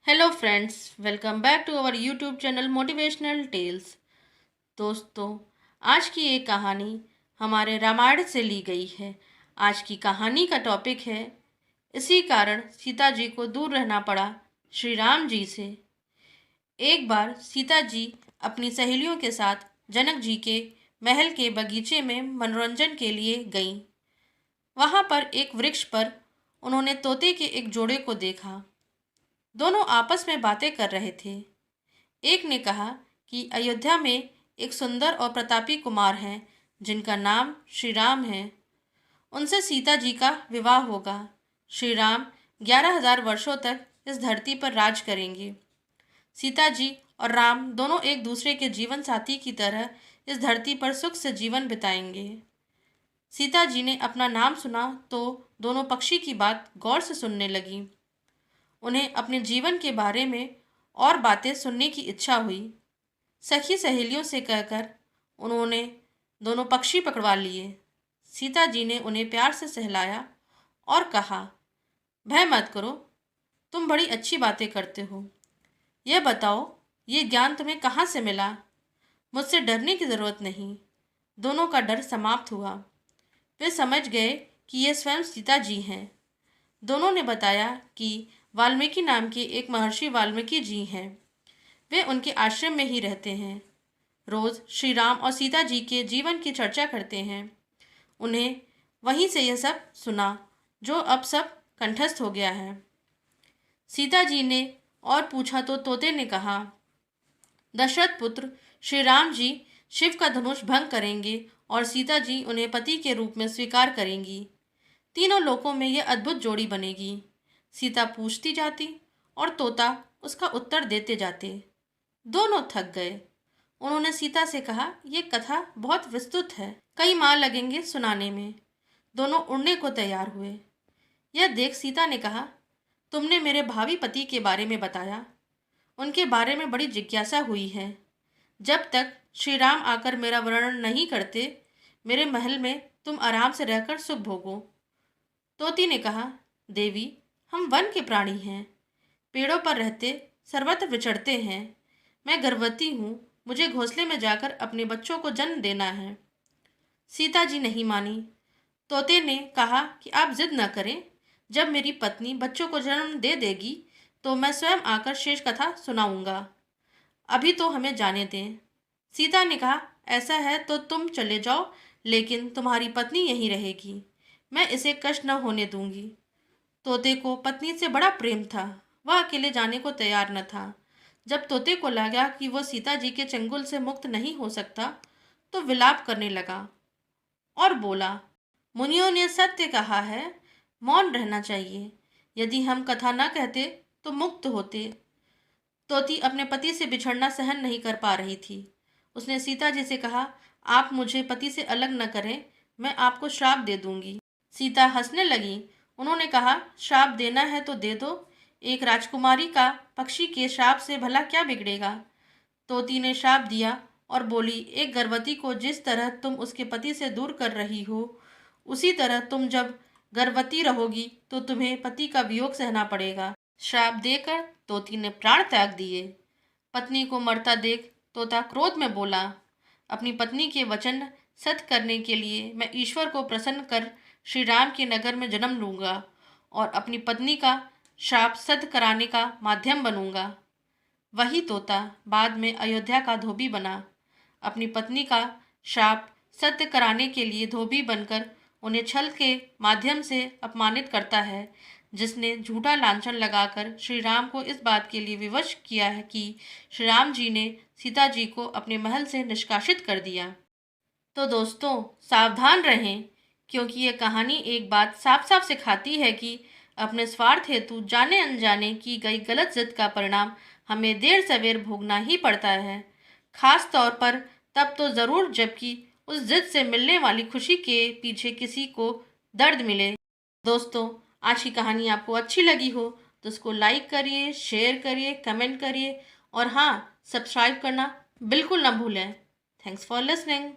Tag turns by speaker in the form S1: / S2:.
S1: Hello friends, welcome back to our YouTube channel motivational tales. दोस्तों, आज की ये कहानी हमारे रामायण से ली गई है। आज की कहानी का टॉपिक है, इसी कारण सीता जी को दूर रहना पड़ा श्री राम जी से। एक बार सीता जी अपनी सहेलियों के साथ जनक जी के महल के बगीचे में मनोरंजन के लिए गईं। वहाँ पर एक वृक्ष पर उन्होंने तोते के एक जोड़े को देखा। दोनों आपस में बातें कर रहे थे। एक ने कहा कि अयोध्या में एक सुंदर और प्रतापी कुमार हैं जिनका नाम श्री राम है। उनसे सीता जी का विवाह होगा। श्री राम 11,000 वर्षों तक इस धरती पर राज करेंगे। सीता जी और राम दोनों एक दूसरे के जीवन साथी की तरह इस धरती पर सुख से जीवन बिताएंगे। सीता जी ने अपना नाम सुना तो दोनों पक्षी की बात गौर से सुनने लगी। उन्हें अपने जीवन के बारे में और बातें सुनने की इच्छा हुई। सखी सहेलियों से कहकर उन्होंने दोनों पक्षी पकड़वा लिए। सीता जी ने उन्हें प्यार से सहलाया और कहा, भय मत करो, तुम बड़ी अच्छी बातें करते हो। यह बताओ, ये ज्ञान तुम्हें कहाँ से मिला? मुझसे डरने की ज़रूरत नहीं। दोनों का डर समाप्त हुआ। वे समझ गए कि ये स्वयं सीता जी हैं। दोनों ने बताया कि वाल्मीकि नाम के एक महर्षि वाल्मीकि जी हैं। वे उनके आश्रम में ही रहते हैं। रोज़ श्री राम और सीता जी के जीवन की चर्चा करते हैं। उन्हें वहीं से यह सब सुना जो अब सब कंठस्थ हो गया है। सीता जी ने और पूछा तो तोते ने कहा, दशरथ पुत्र श्री राम जी शिव का धनुष भंग करेंगे और सीता जी उन्हें पति के रूप में स्वीकार करेंगी। तीनों लोकों में यह अद्भुत जोड़ी बनेगी। सीता पूछती जाती और तोता उसका उत्तर देते जाते। दोनों थक गए। उन्होंने सीता से कहा, यह कथा बहुत विस्तृत है, कई माह लगेंगे सुनाने में। दोनों उड़ने को तैयार हुए। यह देख सीता ने कहा, तुमने मेरे भावी पति के बारे में बताया। उनके बारे में बड़ी जिज्ञासा हुई है। जब तक श्री राम आकर मेरा वर्णन नहीं करते, मेरे महल में तुम आराम से रहकर सुख भोगो। तोती ने कहा, देवी, हम वन के प्राणी हैं, पेड़ों पर रहते सर्वत्र विचरते हैं। मैं गर्भवती हूँ, मुझे घोंसले में जाकर अपने बच्चों को जन्म देना है। सीता जी नहीं मानी। तोते ने कहा कि आप जिद न करें, जब मेरी पत्नी बच्चों को जन्म दे देगी तो मैं स्वयं आकर शेष कथा सुनाऊंगा। अभी तो हमें जाने दें। सीता ने कहा, ऐसा है तो तुम चले जाओ, लेकिन तुम्हारी पत्नी यहीं रहेगी। मैं इसे कष्ट न होने दूंगी। तोते को पत्नी से बड़ा प्रेम था। वह अकेले जाने को तैयार न था। जब तोते को लगा कि वह सीता जी के चंगुल से मुक्त नहीं हो सकता, तो विलाप करने लगा और बोला, मुनियों ने सत्य कहा है, मौन रहना चाहिए। यदि हम कथा न कहते तो मुक्त होते। तोती अपने पति से बिछड़ना सहन नहीं कर पा रही थी। उसने सीता जी से कहा, आप मुझे पति से अलग न करें, मैं आपको श्राप दे दूंगी। सीता हंसने लगी। उन्होंने कहा, श्राप देना है तो दे दो। एक राजकुमारी का पक्षी के श्राप से भला क्या बिगड़ेगा। तोती ने श्राप दिया और बोली, एक गर्भवती को जिस तरह तुम उसके पति से दूर कर रही हो, उसी तरह तुम जब गर्भवती रहोगी तो तुम्हें पति का वियोग सहना पड़ेगा। श्राप देकर तोती ने प्राण त्याग दिए। पत्नी को मरता देख तोता क्रोध में बोला, अपनी पत्नी के वचन सत्य करने के लिए मैं ईश्वर को प्रसन्न कर श्री राम के नगर में जन्म लूंगा और अपनी पत्नी का श्राप सत्य कराने का माध्यम बनूंगा। वही तोता बाद में अयोध्या का धोबी बना। अपनी पत्नी का श्राप सत्य कराने के लिए धोबी बनकर उन्हें छल के माध्यम से अपमानित करता है, जिसने झूठा लांछन लगाकर श्री राम को इस बात के लिए विवश किया है कि श्री राम जी ने सीता जी को अपने महल से निष्कासित कर दिया। तो दोस्तों, सावधान रहें, क्योंकि ये कहानी एक बात साफ साफ सिखाती है कि अपने स्वार्थ हेतु जाने अनजाने की गई गलत जिद का परिणाम हमें देर सवेर भोगना ही पड़ता है। खास तौर पर तब तो ज़रूर जबकि उस जिद से मिलने वाली खुशी के पीछे किसी को दर्द मिले। दोस्तों, आज की कहानी आपको अच्छी लगी हो तो उसको लाइक करिए, शेयर करिए, कमेंट करिए और हाँ, सब्सक्राइब करना बिल्कुल ना भूलें। Thanks for listening.